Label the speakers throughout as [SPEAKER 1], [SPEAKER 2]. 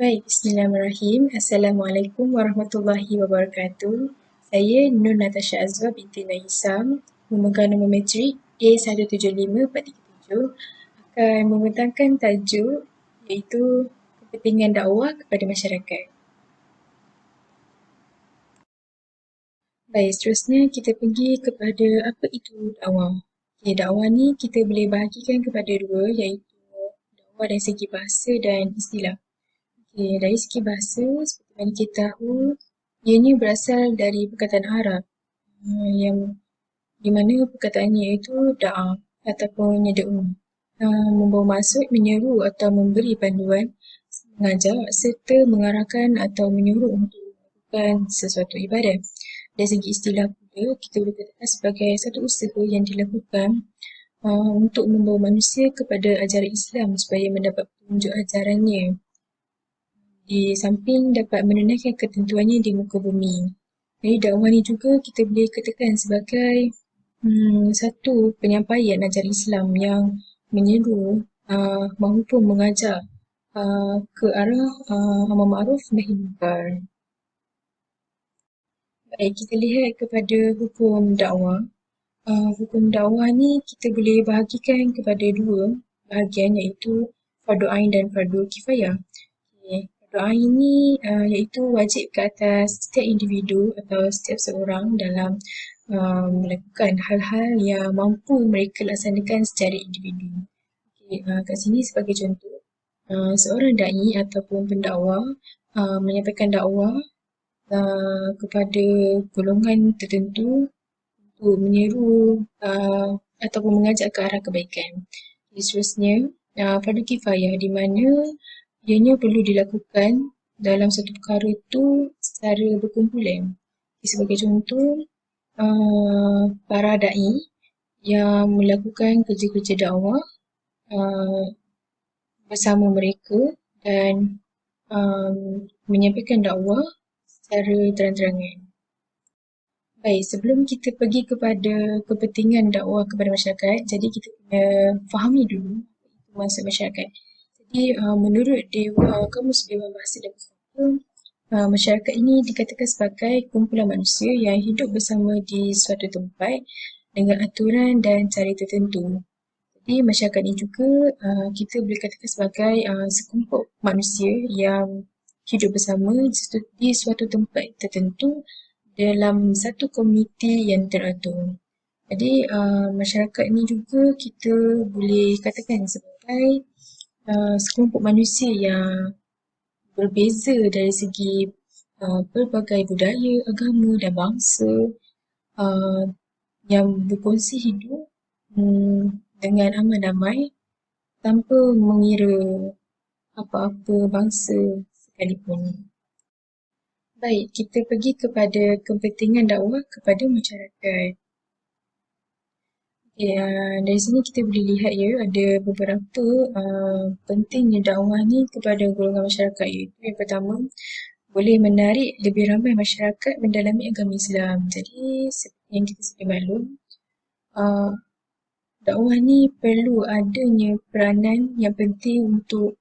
[SPEAKER 1] Baik, Bismillahirrahmanirrahim. Assalamualaikum warahmatullahi wabarakatuh. Saya Nur Natasha Azwa binti Naisam, memegang nombor matrik A175437, akan membentangkan tajuk iaitu kepentingan dakwah kepada masyarakat. Baik, seterusnya kita pergi kepada apa itu dakwah. Dakwah ni kita boleh bahagikan kepada dua, iaitu dakwah dari segi bahasa dan istilah. Dari segi bahasa, seperti mana kita tahu, ianya berasal dari perkataan Arab yang di mana perkataannya itu da'a ataupun yad'u, membawa maksud menyeru atau memberi panduan, mengajak serta mengarahkan atau menyuruh untuk melakukan sesuatu ibadat. Dari segi istilah pula, kita boleh katakan sebagai satu usaha yang dilakukan untuk membawa manusia kepada ajaran Islam supaya mendapat petunjuk ajarannya, di samping dapat menunaikan ketentuannya di muka bumi. Jadi dakwah ni juga kita boleh katakan sebagai satu penyampaian ajaran Islam yang menyeru maupun mengajak ke arah amar ma'ruf nahi munkar. Baik, kita lihat kepada hukum dakwah. Hukum dakwah ni kita boleh bahagikan kepada dua bahagian, iaitu fardu ain dan fardu kifayah. Fardu ain ni iaitu wajib ke atas setiap individu atau setiap seorang dalam melakukan hal-hal yang mampu mereka laksanakan secara individu. Kat sini sebagai contoh, seorang da'i ataupun pendakwah menyampaikan dakwah kepada golongan tertentu untuk menyeru ataupun mengajak ke arah kebaikan. Seterusnya, fardu kifayah di mana ianya perlu dilakukan dalam satu perkara itu secara berkumpulan. Sebagai contoh, para da'i yang melakukan kerja-kerja dakwah bersama mereka dan menyampaikan dakwah secara terang-terangan. Baik, sebelum kita pergi kepada kepentingan dakwah kepada masyarakat, jadi kita kena fahami dulu apa itu maksud masyarakat. Jadi menurut Kamus Dewan Bahasa dan Pustaka, masyarakat ini dikatakan sebagai kumpulan manusia yang hidup bersama di suatu tempat dengan aturan dan cara tertentu. Jadi masyarakat ini juga kita boleh katakan sebagai sekelompok manusia yang hidup bersama di suatu tempat tertentu dalam satu komuniti yang teratur. Jadi masyarakat ini juga kita boleh katakan sebagai sekelompok manusia yang berbeza dari segi pelbagai budaya, agama dan bangsa yang berkongsi hidup dengan aman damai tanpa mengira apa-apa bangsa sekalipun. Baik, kita pergi kepada kepentingan dakwah kepada masyarakat. Dari sini kita boleh lihat ada beberapa pentingnya dakwah ni kepada golongan masyarakat, iaitu yang pertama, boleh menarik lebih ramai masyarakat mendalami agama Islam. Jadi seperti yang kita sedia maklum, dakwah ni perlu adanya peranan yang penting untuk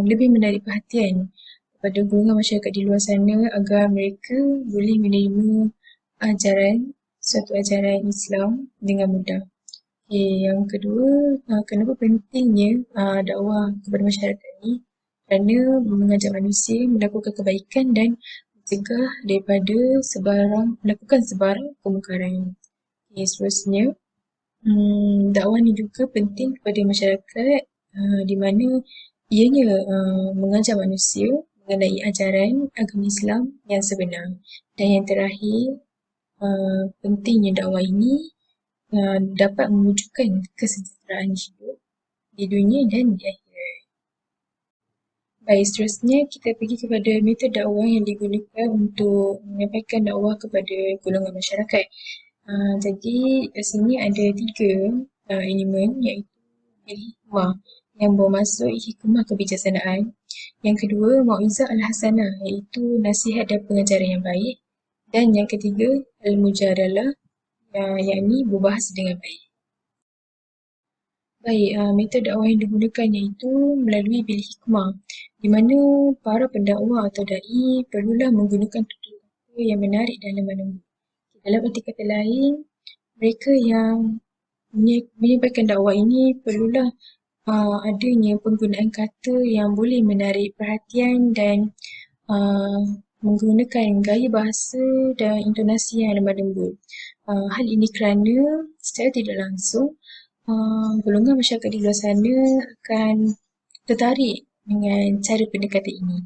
[SPEAKER 1] lebih menarik perhatian kepada golongan masyarakat di luar sana agar mereka boleh menerima suatu ajaran Islam dengan mudah. Yang kedua, kenapa pentingnya dakwah kepada masyarakat ni? Kerana mengajak manusia melakukan kebaikan dan mencegah daripada melakukan sebarang kemungkaran. Seterusnya, dakwah ni juga penting kepada masyarakat di mana ianya mengajar manusia mengenai ajaran agama Islam yang sebenar. Dan yang terakhir, pentingnya dakwah ini dapat mewujudkan kesejahteraan hidup di dunia dan di akhirat. Baik, seterusnya kita pergi kepada metode dakwah yang digunakan untuk menyampaikan dakwah kepada golongan masyarakat. Jadi di sini ada 3 elemen, iaitu hikmah yang bermaksud hikmah kebijaksanaan. Yang kedua, mau'izah al-hasanah, iaitu nasihat dan pengajaran yang baik. Dan yang ketiga, al-mujadalah, yakni berbahasa dengan baik. Baik, metode dakwah yang digunakan iaitu melalui bil hikmah, di mana para pendakwa atau dai perlulah menggunakan tutur kata yang menarik dan lemah lembut. Dalam arti kata lain, mereka yang menyampaikan dakwah ini perlulah adanya penggunaan kata yang boleh menarik perhatian dan uh, menggunakan gaya bahasa dan intonasi yang lemah lembut. Hal ini kerana secara tidak langsung golongan masyarakat di luar sana akan tertarik dengan cara pendekatan ini.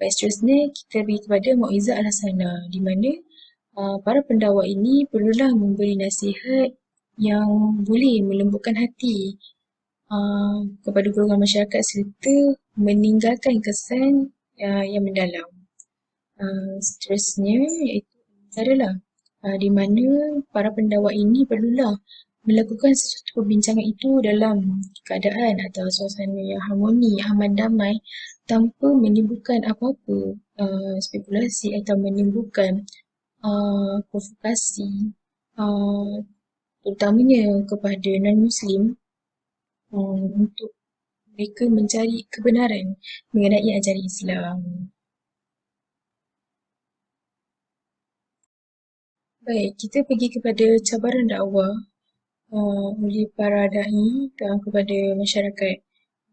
[SPEAKER 1] Baik, seterusnya kita pergi kepada Mau'izah Al-Hasanah di mana para pendakwa ini perlulah memberi nasihat yang boleh melembutkan hati kepada golongan masyarakat serta meninggalkan kesan yang mendalam. Seterusnya iaitu caralah di mana para pendakwa ini perlulah melakukan sesuatu perbincangan itu dalam keadaan atau suasana yang harmoni, aman, damai tanpa menimbulkan apa-apa spekulasi atau menimbulkan provokasi uh, terutamanya kepada non-Muslim untuk mereka mencari kebenaran mengenai ajaran Islam. Baik, kita pergi kepada cabaran dakwah oleh para dai kepada masyarakat.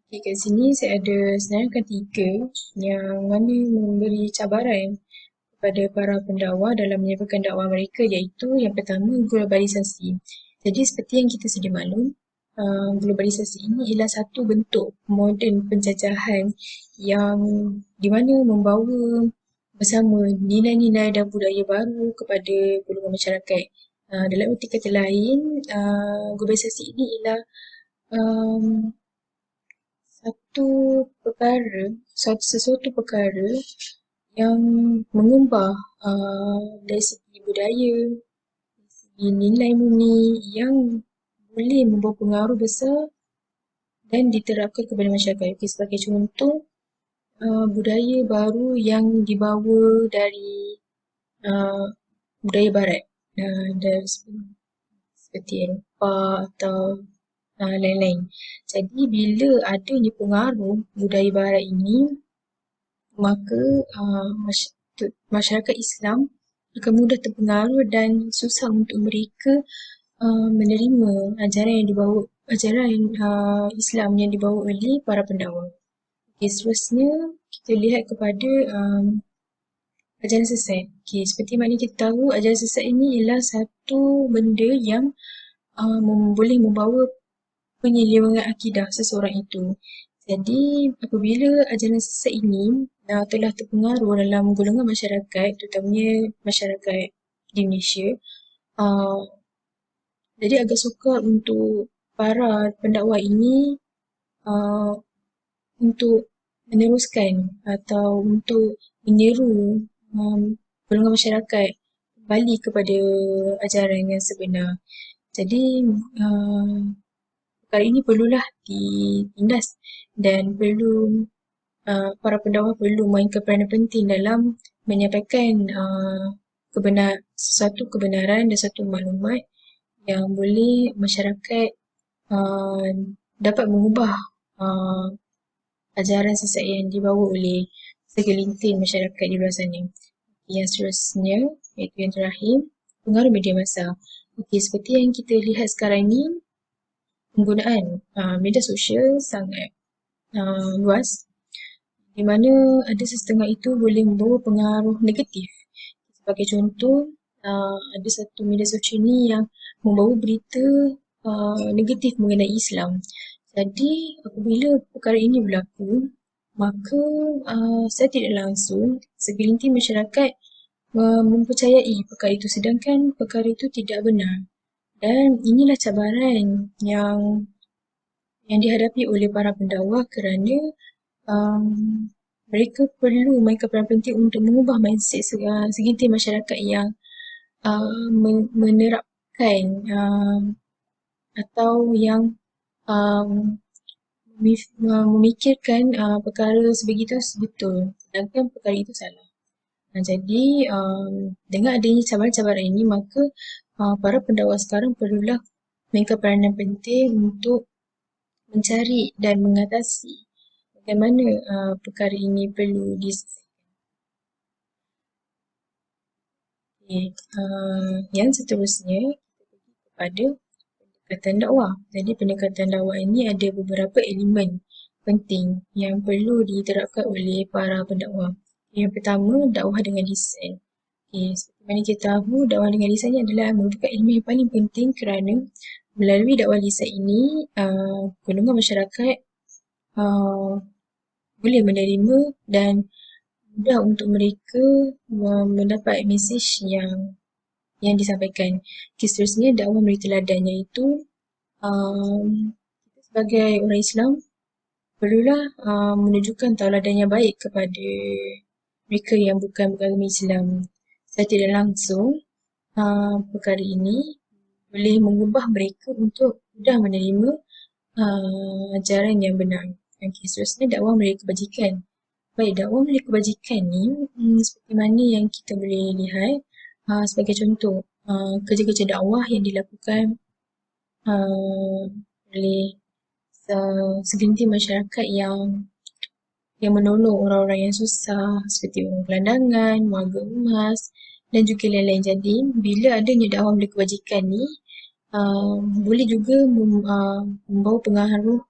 [SPEAKER 1] Okay, kat sini saya ada senaraikan tiga yang mana memberi cabaran kepada para pendakwa dalam menyampaikan dakwah mereka iaitu yang pertama globalisasi. Jadi seperti yang kita sedia maklum, globalisasi ini ialah satu bentuk moden penjajahan yang di mana membawa bersama nilai-nilai dan budaya baru kepada golongan masyarakat. Dalam erti kata lain, globalisasi ini ialah um, satu perkara, sesuatu perkara yang mengubah dari segi budaya, segi nilai murni yang boleh membawa pengaruh besar dan diterapkan kepada masyarakat. Okay, sebagai contoh, budaya baru yang dibawa dari uh, budaya barat dari seperti Eropah atau lain-lain. Jadi bila adanya pengaruh budaya barat ini, maka masyarakat Islam akan mudah terpengaruh dan susah untuk mereka menerima ajaran Islam yang dibawa oleh para pendakwa. Okay, seterusnya kita lihat kepada ajaran sesat. Okay, seperti mana kita tahu ajaran sesat ini ialah satu benda yang boleh membawa penyelewengan akidah seseorang itu. Jadi apabila ajaran sesat ini telah terpengaruh dalam golongan masyarakat, terutamanya masyarakat di Malaysia, uh, jadi agak sukar untuk para pendakwa ini uh, untuk meneruskan atau untuk menyeru golongan masyarakat kembali kepada ajaran yang sebenar. Jadi perkara ini perlulah ditindas dan para pendakwa perlu mainkan peranan penting dalam menyampaikan sesuatu kebenaran dan satu maklumat yang boleh masyarakat uh, dapat mengubah uh, ajaran sesat yang dibawa oleh segelintir masyarakat di luar sana. Yang seterusnya, iaitu yang terakhir, pengaruh media massa. Okey, seperti yang kita lihat sekarang ini, penggunaan media sosial sangat luas di mana ada setengah itu boleh membawa pengaruh negatif. Sebagai contoh, ada satu media sosial ni yang membawa berita negatif mengenai Islam. Jadi apabila perkara ini berlaku, maka secara tidak langsung segelintir masyarakat mempercayai perkara itu sedangkan perkara itu tidak benar. Dan inilah cabaran yang dihadapi oleh para pendakwa kerana um, mereka perlu mainkan peranan penting untuk mengubah mindset segelintir masyarakat yang menerapkan atau yang um, memikirkan perkara sebegitu betul sedangkan perkara itu salah. Jadi dengan adanya cabaran-cabaran ini maka para pendakwa sekarang perlulah mainkan peranan penting untuk mencari dan mengatasi bagaimana perkara ini perlu diselesaikan. Okay. Yang seterusnya kepada pendekatan dakwah. Jadi pendekatan dakwah ini ada beberapa elemen penting yang perlu diterapkan oleh para pendakwah. Yang pertama, dakwah dengan lisan. Okay, seperti mana kita tahu, dakwah dengan lisan ini adalah merupakan ilmu yang paling penting kerana melalui dakwah lisan ini, golongan masyarakat boleh menerima dan mudah untuk mereka mendapat mesej yang disampaikan. Okay, seterusnya dakwah memberi teladan, iaitu kita sebagai orang Islam perlulah menunjukkan tauladan yang baik kepada mereka yang bukan beragama Islam. Secara tidak langsung, perkara ini boleh mengubah mereka untuk mudah menerima ajaran yang benar. Okay, seterusnya dakwah memberi kebajikan. Baik, dakwah memberi kebajikan ni seperti mana yang kita boleh lihat sebagai contoh kerja-kerja dakwah yang dilakukan oleh segelintir masyarakat yang menolong orang-orang yang susah seperti orang gelandangan, warga emas dan juga lain-lain. Jadi bila adanya dakwah memberi kebajikan ni boleh juga membawa pengaruh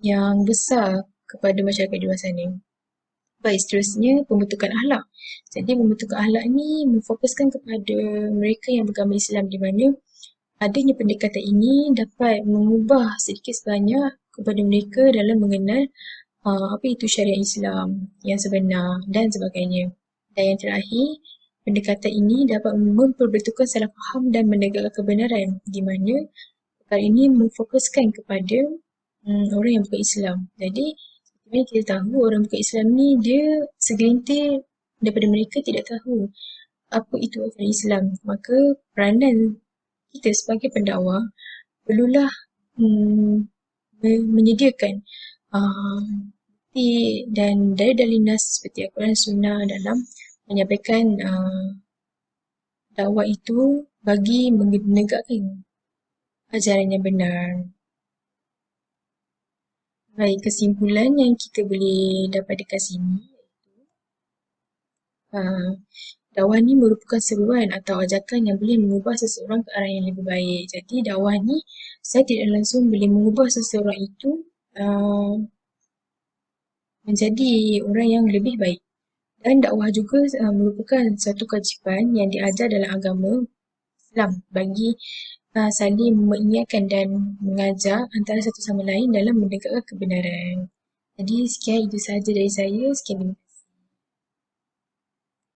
[SPEAKER 1] yang besar kepada masyarakat di luar sana. Baik, seterusnya pembentukan akhlak. Jadi pembentukan akhlak ni memfokuskan kepada mereka yang beragama Islam, di mana adanya pendekatan ini dapat mengubah sedikit sebanyak kepada mereka dalam mengenal apa itu syariat Islam yang sebenar dan sebagainya. Dan yang terakhir, pendekatan ini dapat memperbetulkan salah faham dan menegakkan kebenaran, di mana perkara ini memfokuskan kepada orang yang bukan Islam. Jadi sebenarnya kita tahu orang bukan Islam ni dia segelintir daripada mereka tidak tahu apa itu ajaran Islam. Maka peranan kita sebagai pendakwah perlulah menyediakan bukti dan dalil-dalil nas seperti Al-Quran Sunnah dalam menyampaikan dakwah itu bagi menegakkan ajaran yang benar. Baik, kesimpulan yang kita boleh dapat dekat sini, dakwah ni merupakan seruan atau ajakan yang boleh mengubah seseorang ke arah yang lebih baik. Jadi dakwah ni saya tidak langsung boleh mengubah seseorang itu menjadi orang yang lebih baik. Dan dakwah juga merupakan satu kewajipan yang diajar dalam agama Islam bagi saling mengingatkan dan mengajar antara satu sama lain dalam menegakkan kebenaran. Jadi sekian itu sahaja dari saya. Sekian terima kasih.